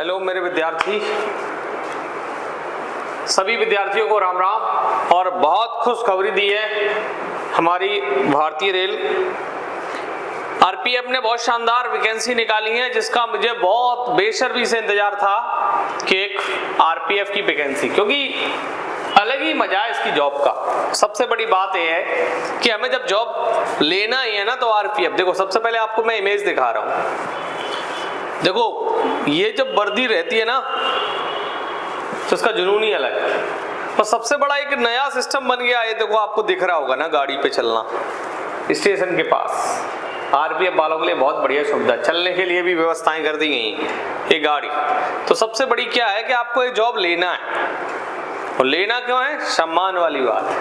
Hello मेरे विद्यार्थी, सभी विद्यार्थियों को राम राम। और बहुत खुशखबरी दी है हमारी भारतीय रेल, आरपीएफ ने बहुत शानदार वैकेंसी निकाली है, जिसका मुझे बहुत बेसब्री से इंतजार था कि एक आरपीएफ की वैकेंसी, क्योंकि अलग ही मजा है इसकी जॉब का। सबसे बड़ी बात यह है कि हमें जब जॉब लेना ही है ना, तो आरपीएफ देखो, सबसे पहले आपको मैं इमेज दिखा रहा हूं। देखो, ये जब वर्दी रहती है ना तो इसका जुनून ही अलग है। और सबसे बड़ा एक नया सिस्टम बन गया है, देखो आपको दिख रहा होगा ना, गाड़ी पे चलना स्टेशन के पास। आरपीएफ वालों के लिए बहुत बढ़िया सुविधा, चलने के लिए भी व्यवस्थाएं कर दी गई ये गाड़ी। तो सबसे बड़ी क्या है कि आपको ये जॉब लेना है। और लेना क्यों है? सम्मान वाली बात है,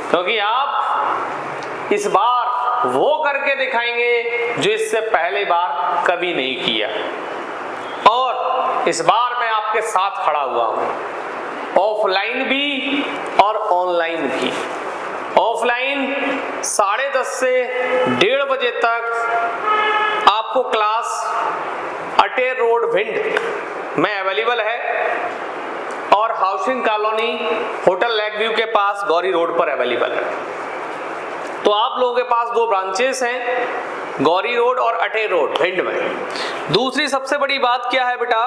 क्योंकि आप इस बार वो करके दिखाएंगे जो इससे पहले बार कभी नहीं किया। और इस बार मैं आपके साथ खड़ा हुआ हूं, ऑफलाइन भी और ऑनलाइन भी। ऑफलाइन 10:30 से 1:30 बजे तक आपको क्लास अटेर रोड भिंड में अवेलेबल है, और housing colony hotel lake view के पास गौरी रोड पर अवेलेबल है। तो आप लोगों के पास दो ब्रांचेस हैं, गौरी रोड और अटेर रोड भिंड में। दूसरी सबसे बड़ी बात क्या है बेटा,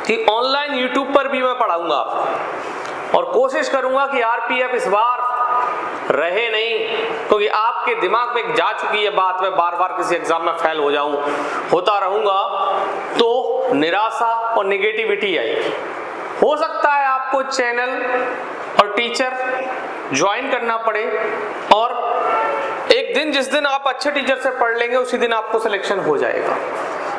कि ऑनलाइन यूट्यूब पर भी मैं पढ़ाऊंगा आपको, और कोशिश करूंगा कि आरपीएफ इस बार रहे नहीं, क्योंकि आपके दिमाग में जा चुकी है बात, मैं बार बार किसी एग्जाम में फेल होता रहूंगा तो निराशा और निगेटिविटी आएगी। हो सकता है आपको चैनल और टीचर ज्वाइन करना पड़े, और एक दिन जिस दिन आप अच्छे टीचर से पढ़ लेंगे उसी दिन आपको सिलेक्शन हो जाएगा।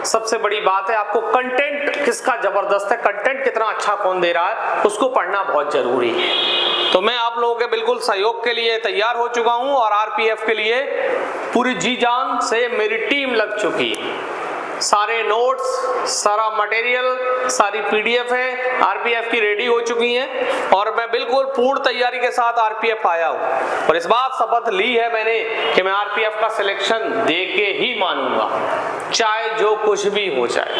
सबसे बड़ी बात है, आपको कंटेंट किसका जबरदस्त है, कंटेंट कितना अच्छा कौन दे रहा है, उसको पढ़ना बहुत जरूरी है। तो मैं आप लोगों के बिल्कुल सहयोग के लिए तैयार हो चुका हूं, और आरपीएफ के लिए पूरी जी जान से मेरी टीम लग चुकी है। सारे नोट्स, सारा मटेरियल, सारी पीडीएफ है आरपीएफ की रेडी हो चुकी हैं, और मैं बिल्कुल पूर्ण तैयारी के साथ आरपीएफ आया हूं। और इस बात शपथ ली है मैंने कि मैं आरपीएफ का सिलेक्शन देके ही मानूंगा, चाहे जो कुछ भी हो जाए।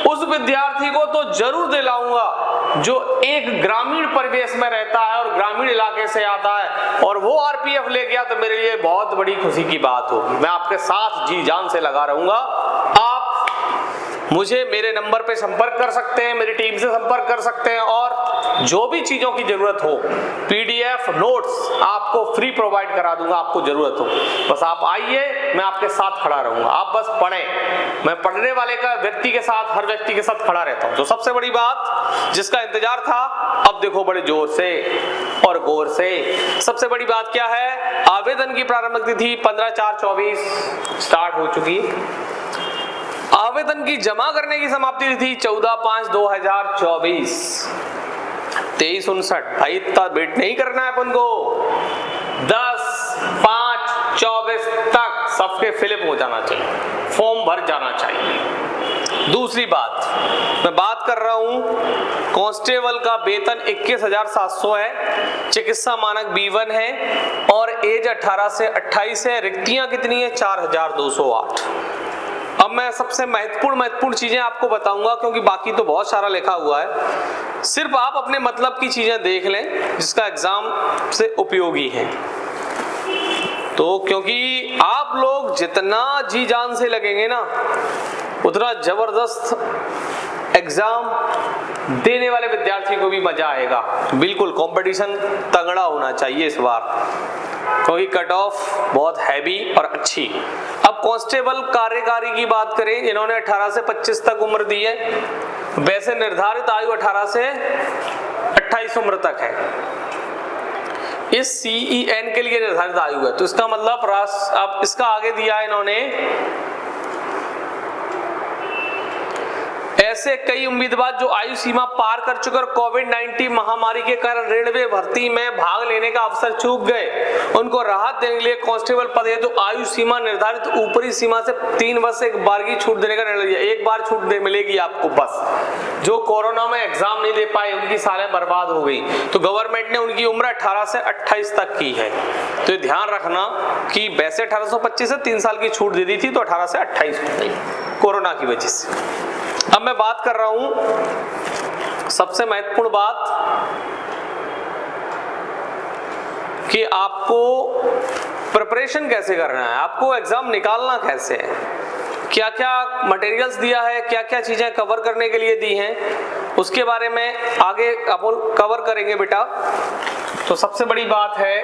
उस विद्यार्थी को तो जरूर दिलाऊंगा जो एक ग्रामीण परिवेश में रहता है और ग्रामीण इलाके से आता है, और वो आरपीएफ ले गया, तो मेरे लिए बहुत बड़ी खुशी की बात होगी। मैं आपके साथ जी जान से लगा रहूंगा। आप मुझे मेरे नंबर पे संपर्क कर सकते हैं, मेरी टीम से संपर्क कर सकते हैं, और जो भी चीजों की जरूरत हो, पीडीएफ नोट्स आपको फ्री प्रोवाइड करा दूंगा। आपको जरूरत हो बस आप आइए, मैं आपके साथ खड़ा रहूंगा। आप बस पढ़ें, मैं पढ़ने वाले का व्यक्ति के साथ, हर व्यक्ति के साथ खड़ा रहता हूं। तो सबसे बड़ी बात जिसका इंतजार था, अब देखो बड़े जोर से और गौर से। सबसे बड़ी बात क्या है, आवेदन की प्रारंभिक तिथि 15/4/24 स्टार्ट हो चुकी। आवेदन की जमा करने की समाप्ति तिथि 14/5/2024 23:59। भाई इतना वेट नहीं करना है अपन को, 10/5/24 तक सबके फिलअप हो जाना चाहिए, फॉर्म भर जाना चाहिए। दूसरी बात, मैं बात कर रहा हूं कांस्टेबल का वेतन 21,700 है, चिकित्सा मानक B1 है, और एज 18 से 28 है। रिक्तियां कितनी है? 4,208। अब मैं सबसे महत्वपूर्ण चीजें आपको बताऊंगा, क्योंकि बाकी तो बहुत सारा लिखा हुआ है। सिर्फ आप अपने मतलब की चीजें देख लें जिसका एग्जाम से उपयोगी है। तो क्योंकि आप लोग जितना जी जान से लगेंगे ना, उतना जबरदस्त एग्जाम देने वाले विद्यार्थी को भी मजा आएगा। बिल्कुल कंपटीशन तगड़ा होना चाहिए इस बार, क्योंकि कट ऑफ बहुत हैवी और अच्छी। अब कांस्टेबल कार्यकारी की बात करें, इन्होंने 18 से 25 तक उम्र दी है। वैसे निर्धारित आयु 18 से 28 उम्र तक है, इस CEN के लिए निर्धारित आयु है। तो इसका मतलब अब इसका आगे दिया है इन्होंने, ऐसे कई उम्मीदवार जो आयु सीमा पार कर चुके और कोविड-19 महामारी के कारण रेलवे भर्ती में भाग लेने का अवसर चूक गए, उनको राहत देने के लिए कांस्टेबल पद है तो आयु सीमा निर्धारित ऊपरी सीमा से 3 वर्ष एक बार की छूट देने का निर्णय लिया। एक बार छूट मिलेगी आपको बस। जो कोरोना में एग्जाम नहीं दे पाए उनकी सालें बर्बाद हो गई, तो गवर्नमेंट ने उनकी उम्र 18 से 28 तक की है। तो ध्यान रखना कि वैसे 1825 से 3 साल की छूट दे दी थी, तो 18 से 28 हो गई कोरोना की वजह से। अब मैं बात कर रहा हूं सबसे महत्वपूर्ण बात कि आपको प्रिपरेशन कैसे करना है, आपको एग्जाम निकालना कैसे है, क्या क्या मटेरियल्स दिया है, क्या क्या चीजें कवर करने के लिए दी हैं, उसके बारे में आगे अपन कवर करेंगे बेटा। तो सबसे बड़ी बात है,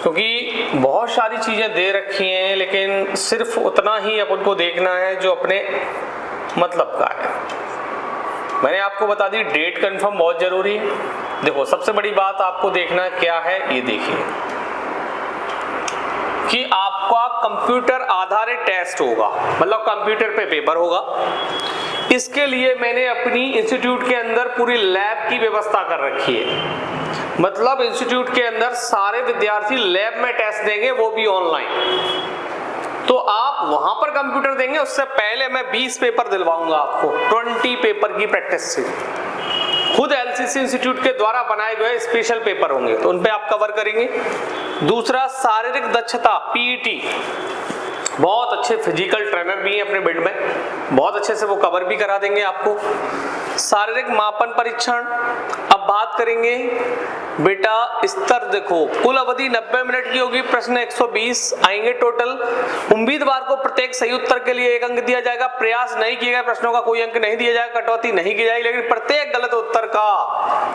क्योंकि बहुत सारी चीजें दे रखी हैं लेकिन सिर्फ उतना ही अपन को देखना है जो अपने मतलब का है। मैंने आपको बता दी डेट कंफर्म बहुत जरूरी है। देखो सबसे बड़ी बात आपको देखना क्या है, ये देखिए कि आपका कंप्यूटर आधारित टेस्ट होगा, मतलब कंप्यूटर पे पेपर होगा। इसके लिए मैंने अपनी इंस्टीट्यूट के अंदर पूरी लैब की व्यवस्था कर रखी है, मतलब इंस्टीट्यूट के अंदर सारे विद्यार्थी लैब में टेस्ट देंगे, वो भी ऑनलाइन। तो आप वहां पर कंप्यूटर देंगे, उससे पहले मैं 20 पेपर दिलवाऊंगा आपको, 20 पेपर की प्रैक्टिस से। खुद एलसीसी इंस्टीट्यूट के द्वारा बनाए गए स्पेशल पेपर होंगे, तो उन पे आप कवर करेंगे। दूसरा शारीरिक दक्षता पीईटी, बहुत अच्छे फिजिकल ट्रेनर भी हैं अपने बेड में, बहुत अच्छे से वो कवर भी करा देंगे आपको। शारीरिक मापन परीक्षण, अब बात करेंगे बेटा स्तर। देखो कुल अवधि 90 मिनट की होगी, प्रश्न 120 आएंगे टोटल। उम्मीदवार को प्रत्येक सही उत्तर के लिए 1 अंक दिया जाएगा। प्रयास नहीं किए गए प्रश्नों का कोई अंक नहीं दिया जाएगा, कटौती नहीं की जाएगी, लेकिन प्रत्येक गलत उत्तर का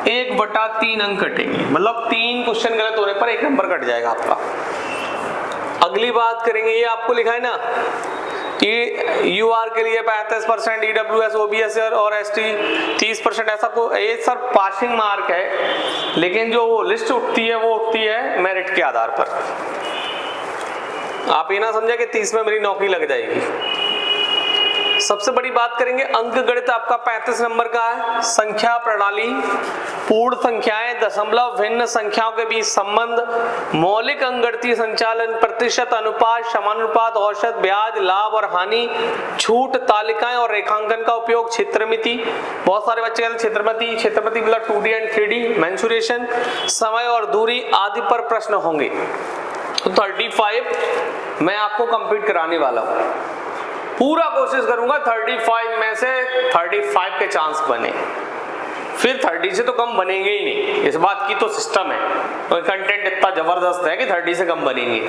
1/3 अंक कटेंगे, मतलब 3 क्वेश्चन गलत होने पर 1 नंबर कट जाएगा आपका। अगली बात करेंगे, ये आपको लिखा है ना कि यूआर के लिए 35%, ईडब्ल्यूएस, ओबीएस और एसटी 30%, ऐसा को ये सर पासिंग मार्क है, लेकिन जो लिस्ट उठती है वो उठती है मेरिट के आधार पर। आप ये ना समझे कि 30 में मेरी नौकरी लग जाएगी। सबसे बड़ी बात करेंगे अंक गणित, आपका 35 नंबर का है। संख्या प्रणाली, पूर्ण संख्याएं, दशमलव, भिन्न संख्याओं के बीच संबंध, मौलिक अंकगणितीय संचालन, प्रतिशत, अनुपात, समानुपात, औसत, ब्याज, लाभ और हानि, छूट, तालिकाएं और रेखांकन का उपयोग, क्षेत्रमिति, बहुत सारे बच्चे कहते हैं क्षेत्रमिति मतलब 2D एंड 3D, मेंसुरेशन, समय और दूरी आदि पर प्रश्न होंगे। तो 35 मैं आपको कंप्लीट कराने वाला हूं, पूरा कोशिश करूंगा 35 में से 35 के चांस बने, फिर 30 से तो कम बनेंगे ही नहीं, इस बात की तो सिस्टम है। और कंटेंट इतना जबरदस्त है कि 30 से कम बनेंगे।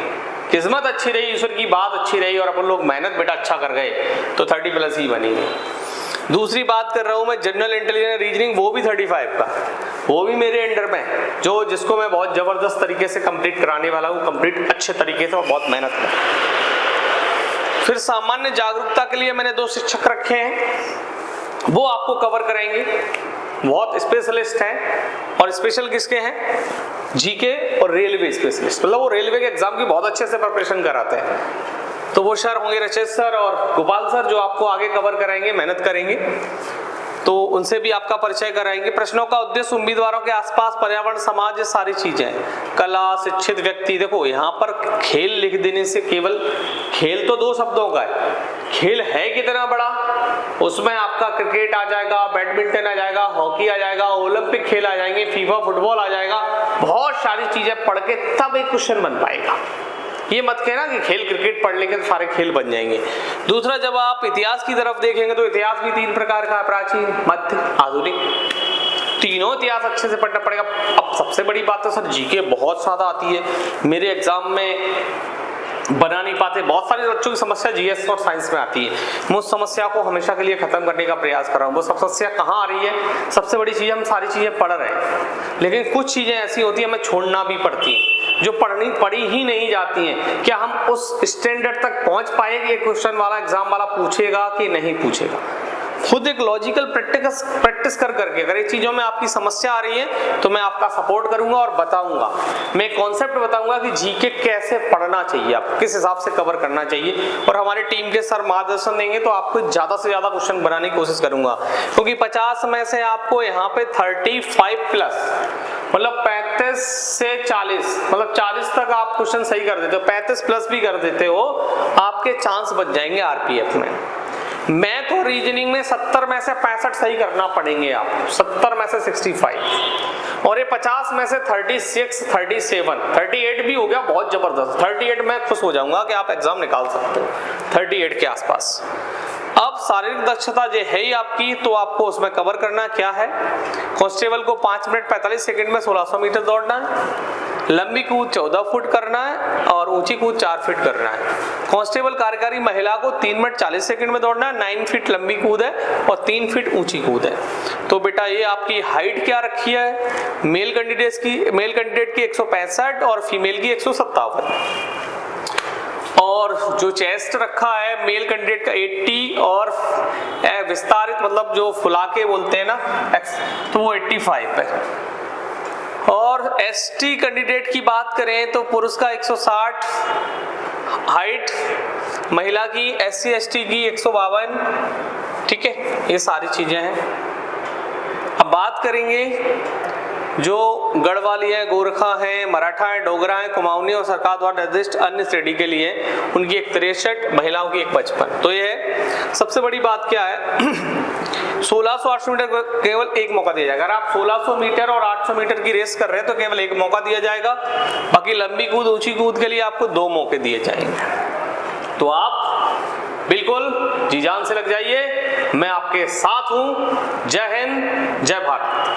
किस्मत अच्छी रही, ईश्वर की बात अच्छी रही और अपन लोग मेहनत बेटा अच्छा कर गए तो 30+ ही बनेंगे। दूसरी बात कर रहा हूं मैं जनरल इंटेलिजेंस रीजनिंग, वो भी 35 का, वो भी मेरे अंडर में, जिसको मैं बहुत जबरदस्त तरीके से कंप्लीट कराने वाला हूँ, कंप्लीट अच्छे तरीके से और बहुत मेहनत कर। फिर सामान्य जागरूकता के लिए मैंने 2 शिक्षक रखे हैं, वो आपको कवर कराएंगे, बहुत स्पेशलिस्ट हैं। और स्पेशल किसके हैं? जीके और रेलवे स्पेशलिस्ट, मतलब वो रेलवे के एग्जाम की बहुत अच्छे से प्रिपरेशन कराते हैं। तो वो सर होंगे रचेश सर और गोपाल सर, जो आपको आगे कवर कराएंगे, मेहनत करेंगे, तो उनसे भी आपका परिचय कराएंगे। प्रश्नों का उद्देश्य उम्मीदवारों के आसपास पर्यावरण, समाज, सारी चीजें, कला, शिक्षित व्यक्ति। देखो यहाँ पर खेल लिख देने से, केवल खेल तो 2 शब्दों का है, खेल है कितना बड़ा, उसमें आपका क्रिकेट आ जाएगा, बैडमिंटन आ जाएगा, हॉकी आ जाएगा, ओलंपिक खेल आ जाएंगे, फीफा फुटबॉल आ जाएगा, बहुत सारी चीजें पढ़ के तब एक क्वेश्चन बन पाएगा। ये मत कहना कि खेल क्रिकेट पढ़ लेंगे तो सारे खेल बन जाएंगे। दूसरा, जब आप इतिहास की तरफ देखेंगे तो इतिहास भी 3 प्रकार का, प्राचीन, मध्य, आधुनिक, तीनों इतिहास अच्छे से पढ़ना पड़ेगा। अब सबसे बड़ी बात तो सर जीके बहुत ज्यादा आती है, मेरे एग्जाम में बना नहीं पाते, बहुत सारे बच्चों की समस्या जीएस और साइंस में आती है। मैं उस समस्या को हमेशा के लिए खत्म करने का प्रयास कर रहा हूँ। वो सब समस्या कहाँ आ रही है? सबसे बड़ी चीज, हम सारी चीजें पढ़ रहे हैं लेकिन कुछ चीजें ऐसी होती है हमें छोड़ना भी पड़ती है, जो पढ़ी ही नहीं जाती हैं। क्या हम उस स्टैंडर्ड तक पहुंच पाएंगे? क्वेश्चन वाला एग्जाम वाला पूछेगा कि नहीं पूछेगा? खुद एक लॉजिकल प्रैक्टिस कर करके, अगर ये चीजों में आपकी समस्या आ रही है तो मैं आपका सपोर्ट करूंगा और बताऊंगा, मैं कॉन्सेप्ट बताऊंगा कि जीके कैसे पढ़ना चाहिए, आप किस हिसाब से कवर करना चाहिए, और हमारी टीम के सर मार्गदर्शन देंगे तो आपको ज्यादा से ज्यादा क्वेश्चन बनाने की कोशिश करूंगा। क्योंकि 50 में से आपको यहाँ पे 35+, मतलब 35 से 40, मतलब 40 तक आप क्वेश्चन सही कर देते हो, 35+ भी कर देते हो, आपके चांस बच जाएंगे आरपीएफ में। मैथ और रीजनिंग में 70 में से 65 सही करना पड़ेंगे आप, 70 में से 65, और ये 50 में से 36, 37, 38 भी हो गया, बहुत जबरदस्त। 38 में खुश हो जाऊंगा कि आप एग्जाम निकाल सकते हो 38 के आसपास। अब शारीरिक दक्षता जो है ही आपकी, तो आपको उसमें कवर करना क्या है। कांस्टेबल को 5 मिनट 45 सेकंड में 1600 मीटर दौड़ना है, लंबी कूद 14 फुट करना है और ऊंची कूद 4 फीट करना है। कांस्टेबल कार्यकारी महिला को 3 मिनट 40 सेकंड में दौड़ना है, 9 फीट लंबी कूद है और 3 फीट ऊंची कूद है। तो बेटा ये आपकी हाइट क्या रखी है, मेल कैंडिडेट की 165 और फीमेल की 157, और जो चेस्ट रखा है मेल कैंडिडेट का 80 और विस्तारित मतलब जो फुला के बोलते हैं ना तो वो 85 है। और एसटी कैंडिडेट की बात करें तो पुरुष का 160 हाइट, महिला की एससी एसटी की 152, ठीक है, ये सारी चीजें हैं। अब बात करेंगे जो गढ़वाली है, गोरखा है, मराठा है, डोगरा है, कुमाऊनी और सरकार द्वारा निर्दिष्ट अन्य श्रेणी के लिए उनकी एक 63, महिलाओं की एक 55। तो ये है सबसे बड़ी बात क्या है 1600 800 मीटर केवल एक मौका दिया जाएगा। अगर आप 1600 मीटर और 800 मीटर की रेस कर रहे हैं तो केवल एक मौका दिया जाएगा, बाकी लंबी कूद ऊंची कूद के लिए आपको 2 मौके दिए जाएंगे। तो आप बिल्कुल जी जान से लग जाइए, मैं आपके साथ हूं। जय हिंद, जय भारत।